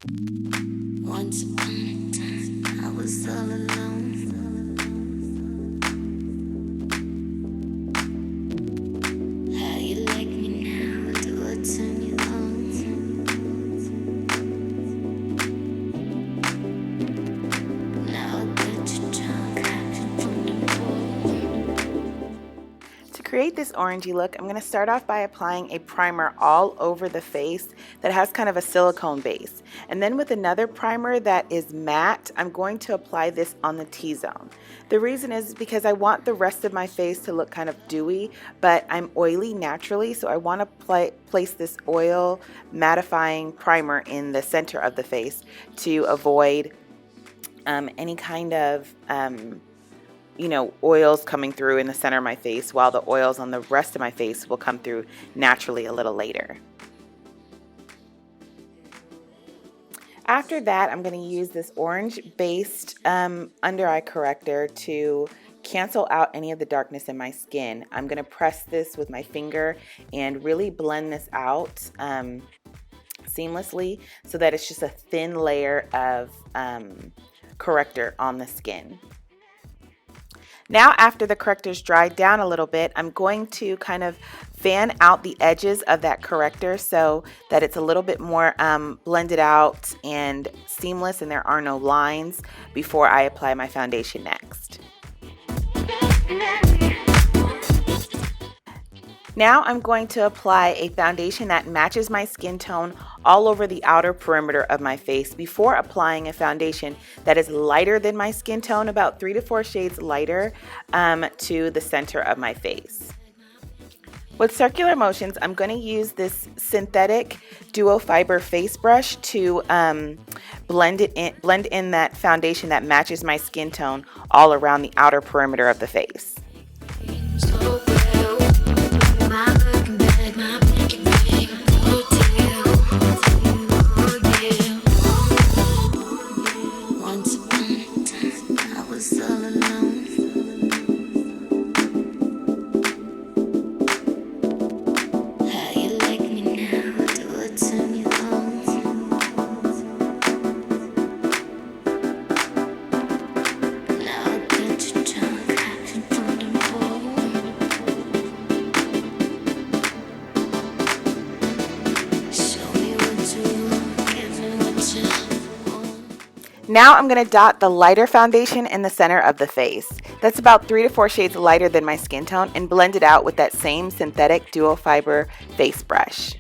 Once upon a time, I was all alone. How you like me now? Do I turn you on? Now I got you drunk, acting from the bowl. To create this orangey look, I'm going to start off by applying a primer all over the face that has kind of a silicone base. And then with another primer that is matte, I'm going to apply this on the T-zone. The reason is because I want the rest of my face to look kind of dewy, but I'm oily naturally, so I want to place this oil mattifying primer in the center of the face to avoid any kind of oils coming through in the center of my face, while the oils on the rest of my face will come through naturally a little later. After that, I'm going to use this orange-based under eye corrector to cancel out any of the darkness in my skin. I'm going to press this with my finger and really blend this out seamlessly so that it's just a thin layer of corrector on the skin. Now, after the corrector's dried down a little bit, I'm going to kind of fan out the edges of that corrector so that it's a little bit more blended out and seamless and there are no lines before I apply my foundation next. Now I'm going to apply a foundation that matches my skin tone all over the outer perimeter of my face before applying a foundation that is lighter than my skin tone, about 3 to 4 shades lighter, to the center of my face. With circular motions, I'm going to use this synthetic duo fiber face brush to blend in that foundation that matches my skin tone all around the outer perimeter of the face. Now I'm going to dot the lighter foundation in the center of the face. That's about 3 to 4 shades lighter than my skin tone, and blend it out with that same synthetic duo fiber face brush.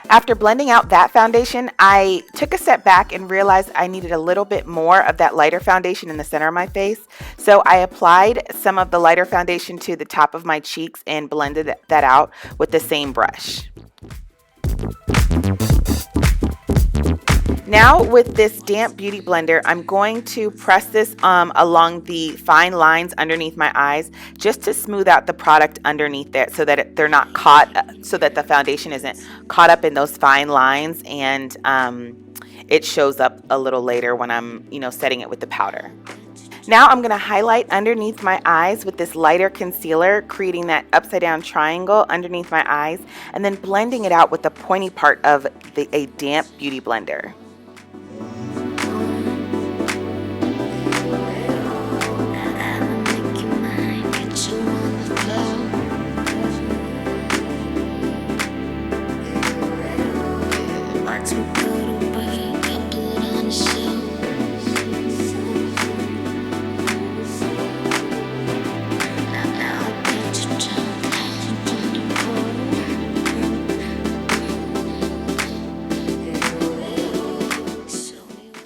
After blending out that foundation, I took a step back and realized I needed a little bit more of that lighter foundation in the center of my face. So I applied some of the lighter foundation to the top of my cheeks and blended that out with the same brush. Now with this damp beauty blender, I'm going to press this along the fine lines underneath my eyes just to smooth out the product underneath there so that they're not caught, so that the foundation isn't caught up in those fine lines and it shows up a little later when I'm, setting it with the powder. Now I'm going to highlight underneath my eyes with this lighter concealer, creating that upside down triangle underneath my eyes and then blending it out with the pointy part of a damp beauty blender.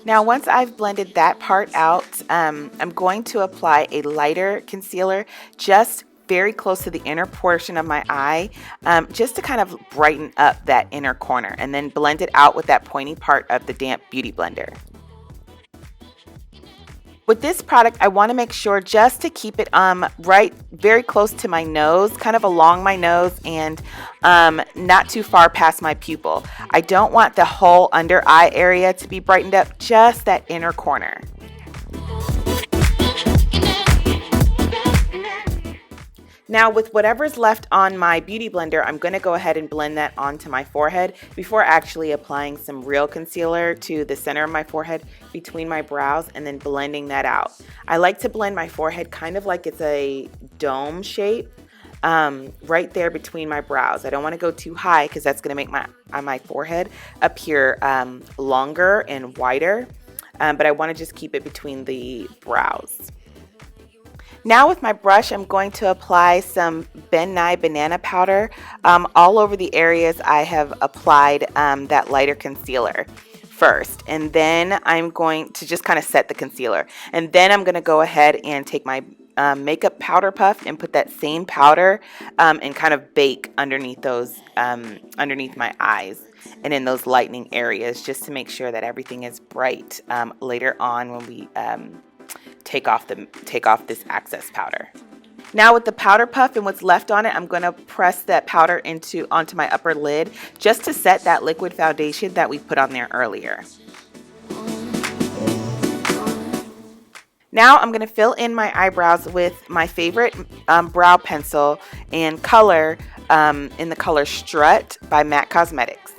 Now once I've blended that part out, I'm going to apply a lighter concealer just very close to the inner portion of my eye, just to kind of brighten up that inner corner, and then blend it out with that pointy part of the damp beauty blender. With this product, I want to make sure just to keep it right very close to my nose, kind of along my nose, and not too far past my pupil. I don't want the whole under eye area to be brightened up, just that inner corner. Now with whatever's left on my beauty blender, I'm going to go ahead and blend that onto my forehead before actually applying some real concealer to the center of my forehead between my brows and then blending that out. I like to blend my forehead kind of like it's a dome shape, right there between my brows. I don't want to go too high because that's going to make my forehead appear longer and wider, but I want to just keep it between the brows. Now with my brush, I'm going to apply some Ben Nye banana powder all over the areas I have applied that lighter concealer first. And then I'm going to just kind of set the concealer. And then I'm going to go ahead and take my makeup powder puff and put that same powder and kind of bake underneath those, underneath my eyes and in those lightening areas, just to make sure that everything is bright later on when we take off this excess powder. Now with the powder puff and what's left on it, I'm going to press that powder onto my upper lid just to set that liquid foundation that we put on there earlier. Now I'm going to fill in my eyebrows with my favorite brow pencil and color in the color Strut by MAC Cosmetics.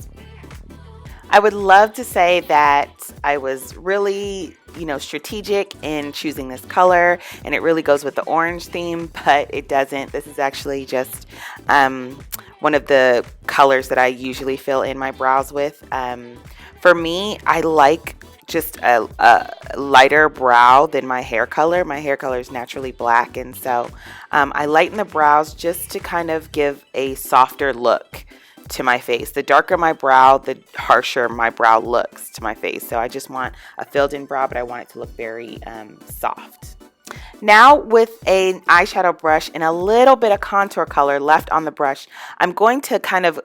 I would love to say that I was really, strategic in choosing this color, and it really goes with the orange theme, but it doesn't. This is actually just one of the colors that I usually fill in my brows with. For me, I like just a lighter brow than my hair color. My hair color is naturally black, and so I lighten the brows just to kind of give a softer look to my face. The darker my brow, the harsher my brow looks to my face. So I just want a filled in brow, but I want it to look very soft. Now with an eyeshadow brush and a little bit of contour color left on the brush, I'm going to kind of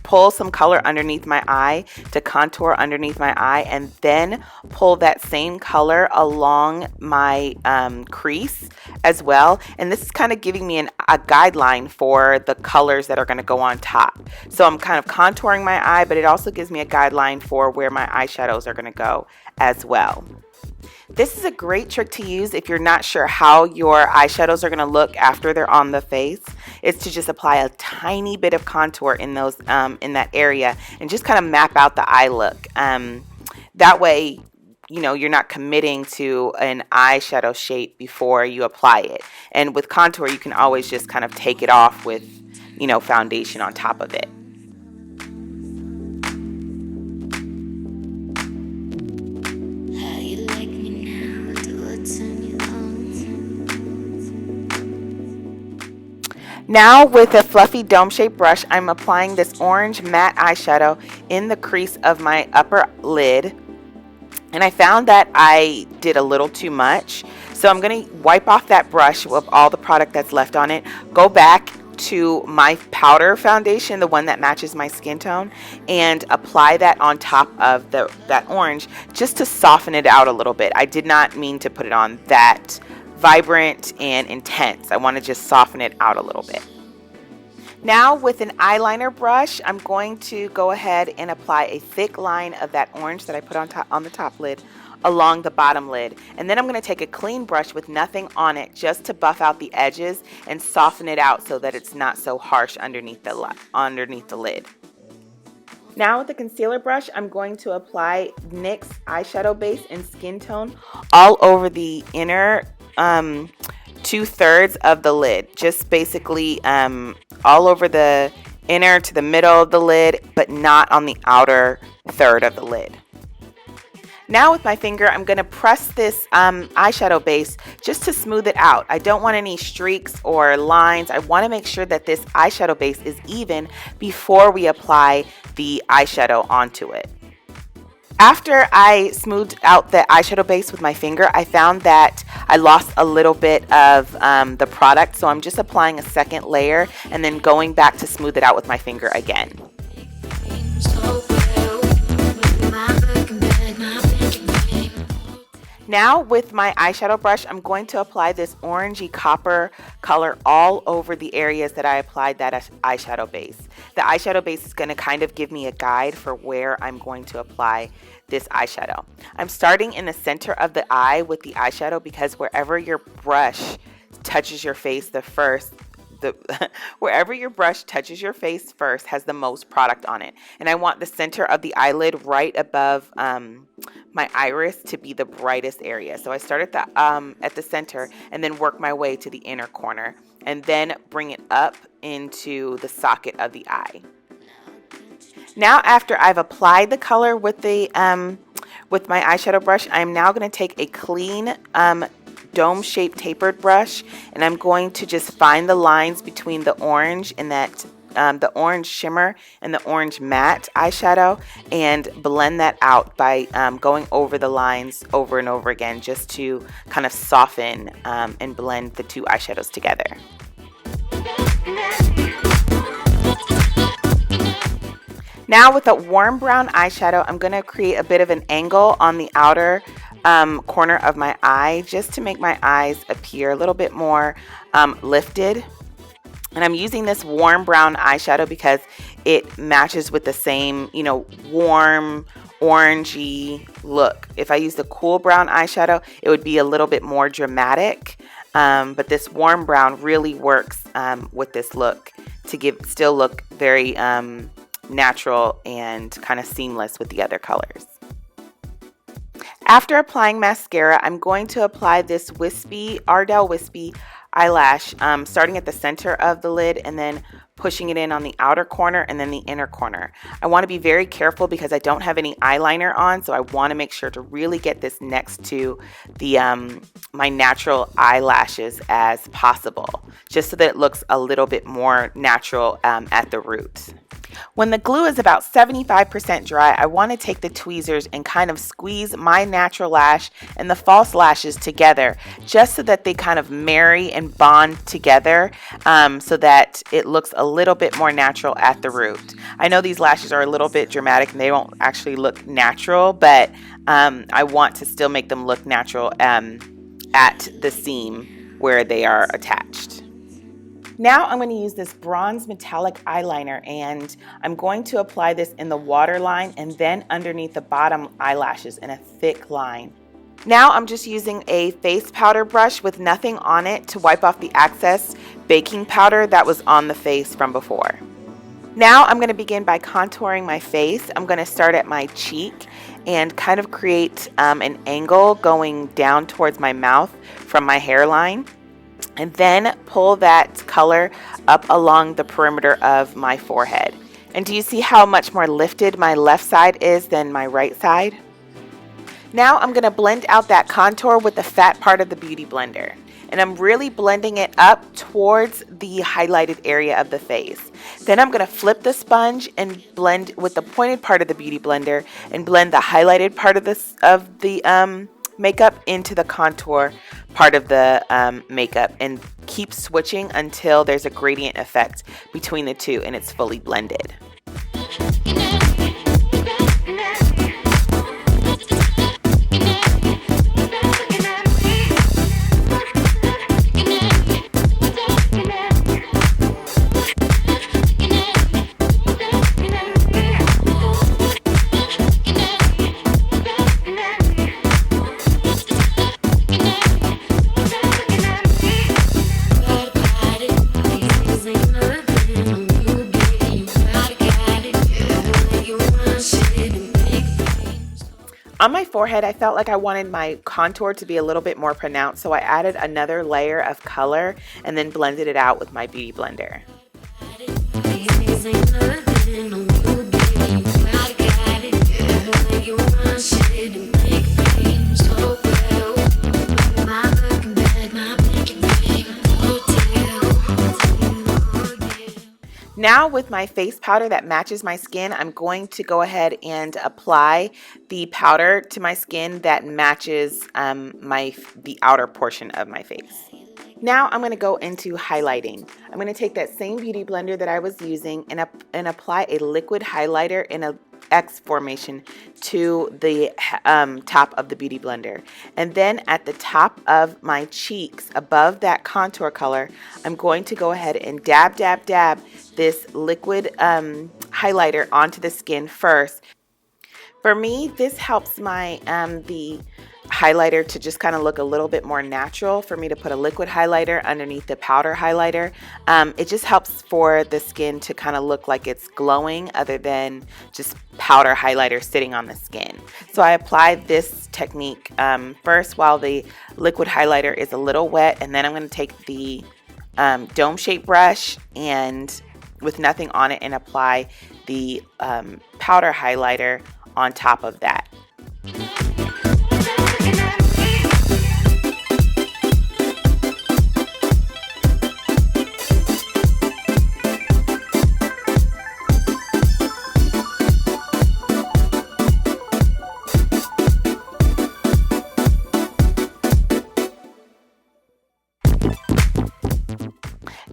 pull some color underneath my eye to contour underneath my eye, and then pull that same color along my crease as well. And this is kind of giving me a guideline for the colors that are going to go on top. So I'm kind of contouring my eye, but it also gives me a guideline for where my eyeshadows are going to go as well. This is a great trick to use if you're not sure how your eyeshadows are going to look after they're on the face. It's to just apply a tiny bit of contour in those in that area and just kind of map out the eye look. That way, you're not committing to an eyeshadow shape before you apply it. And with contour, you can always just kind of take it off with, foundation on top of it. How you like me now? Do I turn you on? Now with a fluffy dome-shaped brush, I'm applying this orange matte eyeshadow in the crease of my upper lid. And I found that I did a little too much. So I'm going to wipe off that brush with all the product that's left on it. Go back to my powder foundation, the one that matches my skin tone, and apply that on top of that orange just to soften it out a little bit. I did not mean to put it on that vibrant and intense. I want to just soften it out a little bit. Now with an eyeliner brush, I'm going to go ahead and apply a thick line of that orange that I put on the top lid along the bottom lid. And then I'm going to take a clean brush with nothing on it just to buff out the edges and soften it out so that it's not so harsh underneath the lid. Now with the concealer brush, I'm going to apply NYX eyeshadow base in Skin Tone all over the inner 2/3 of the lid. Just basically all over the inner to the middle of the lid, but not on the outer third of the lid. Now with my finger, I'm going to press this eyeshadow base just to smooth it out. I don't want any streaks or lines. I want to make sure that this eyeshadow base is even before we apply the eyeshadow onto it. After I smoothed out the eyeshadow base with my finger, I found that I lost a little bit of the product, so I'm just applying a second layer and then going back to smooth it out with my finger again. Now with my eyeshadow brush, I'm going to apply this orangey copper color all over the areas that I applied that eyeshadow base. The eyeshadow base is going to kind of give me a guide for where I'm going to apply this eyeshadow. I'm starting in the center of the eye with the eyeshadow because wherever your brush touches your face wherever your brush touches your face first has the most product on it, and I want the center of the eyelid right above my iris to be the brightest area. So I start at the center and then work my way to the inner corner and then bring it up into the socket of the eye. Now after I've applied the color with the with my eyeshadow brush, I'm now going to take a clean dome-shaped tapered brush, and I'm going to just find the lines between the orange and that the orange shimmer and the orange matte eyeshadow and blend that out by going over the lines over and over again just to kind of soften and blend the two eyeshadows together. Now with a warm brown eyeshadow, I'm going to create a bit of an angle on the outer corner of my eye just to make my eyes appear a little bit more lifted. And I'm using this warm brown eyeshadow because it matches with the same, you know, warm orangey look. If I used a cool brown eyeshadow, it would be a little bit more dramatic. But this warm brown really works with this look to still look very natural and kind of seamless with the other colors. After applying mascara, I'm going to apply this Ardell Wispy eyelash, starting at the center of the lid and then pushing it in on the outer corner and then the inner corner. I want to be very careful because I don't have any eyeliner on, so I want to make sure to really get this next to the my natural eyelashes as possible, just so that it looks a little bit more natural at the roots. When the glue is about 75% dry, I want to take the tweezers and kind of squeeze my natural lash and the false lashes together just so that they kind of marry and bond together so that it looks a little bit more natural at the root. I know these lashes are a little bit dramatic and they don't actually look natural, but I want to still make them look natural at the seam where they are attached. Now I'm going to use this bronze metallic eyeliner and I'm going to apply this in the waterline and then underneath the bottom eyelashes in a thick line. Now I'm just using a face powder brush with nothing on it to wipe off the excess baking powder that was on the face from before. Now I'm going to begin by contouring my face. I'm going to start at my cheek and kind of create an angle going down towards my mouth from my hairline. And then pull that color up along the perimeter of my forehead. And do you see how much more lifted my left side is than my right side? Now I'm going to blend out that contour with the fat part of the Beauty Blender. And I'm really blending it up towards the highlighted area of the face. Then I'm going to flip the sponge and blend with the pointed part of the Beauty Blender and blend the highlighted part of the makeup into the contour part of the makeup and keep switching until there's a gradient effect between the two and it's fully blended. On my forehead, I felt like I wanted my contour to be a little bit more pronounced, so I added another layer of color and then blended it out with my Beauty Blender. Now with my face powder that matches my skin, I'm going to go ahead and apply the powder to my skin that matches the outer portion of my face. Now I'm going to go into highlighting. I'm going to take that same beauty blender that I was using and apply a liquid highlighter in a X formation to the top of the beauty blender. And then at the top of my cheeks, above that contour color, I'm going to go ahead and dab this liquid highlighter onto the skin first. For me, this helps my the highlighter to just kind of look a little bit more natural. For me to put a liquid highlighter underneath the powder highlighter, it just helps for the skin to kind of look like it's glowing other than just powder highlighter sitting on the skin. So I apply this technique first while the liquid highlighter is a little wet, and then I'm going to take the dome shape brush and with nothing on it and apply the powder highlighter on top of that.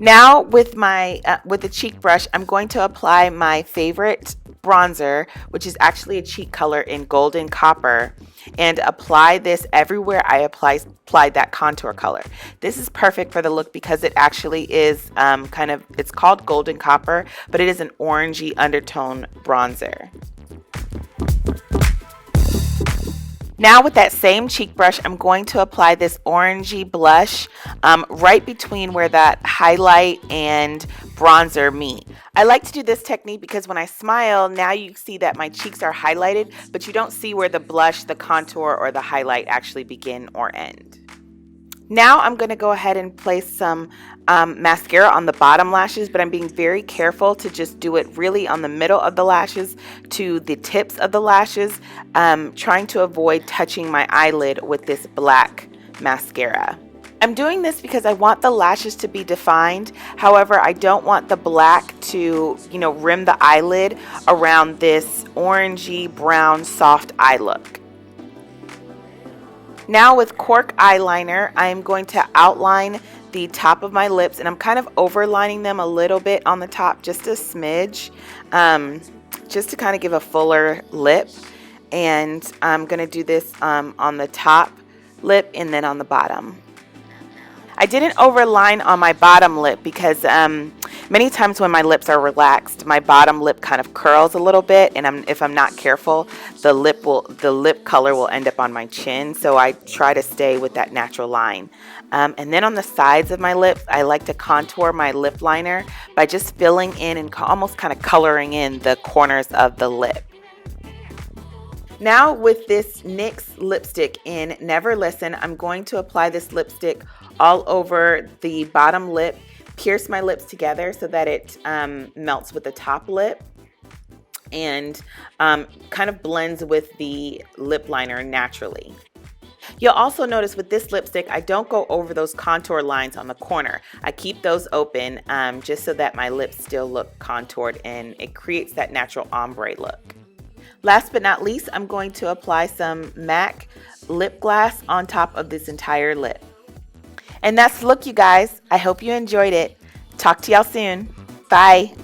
Now with my with the cheek brush, I'm going to apply my favorite bronzer, which is actually a cheek color in golden copper, and apply this everywhere I applied that contour color. This is perfect for the look because it actually is it's called golden copper, but it is an orangey undertone bronzer. Now with that same cheek brush, I'm going to apply this orangey blush right between where that highlight and bronzer meet. I like to do this technique because when I smile, now you see that my cheeks are highlighted, but you don't see where the blush, the contour, or the highlight actually begin or end. Now I'm going to go ahead and place some mascara on the bottom lashes, but I'm being very careful to just do it really on the middle of the lashes to the tips of the lashes, trying to avoid touching my eyelid with this black mascara. I'm doing this because I want the lashes to be defined. However, I don't want the black to, rim the eyelid around this orangey brown soft eye look. Now with cork eyeliner, I'm going to outline the top of my lips, and I'm kind of overlining them a little bit on the top, just a smidge, just to kind of give a fuller lip. And I'm going to do this on the top lip and then on the bottom. I didn't overline on my bottom lip because many times when my lips are relaxed, my bottom lip kind of curls a little bit, and if I'm not careful, the lip color will end up on my chin. So I try to stay with that natural line. And then on the sides of my lips, I like to contour my lip liner by just filling in and almost kind of coloring in the corners of the lip. Now with this NYX lipstick in Never Listen, I'm going to apply this lipstick all over the bottom lip, pierce my lips together so that it melts with the top lip and kind of blends with the lip liner naturally. You'll also notice with this lipstick, I don't go over those contour lines on the corner. I keep those open just so that my lips still look contoured and it creates that natural ombre look. Last but not least, I'm going to apply some MAC lip gloss on top of this entire lip. And that's the look, you guys. I hope you enjoyed it. Talk to y'all soon. Bye.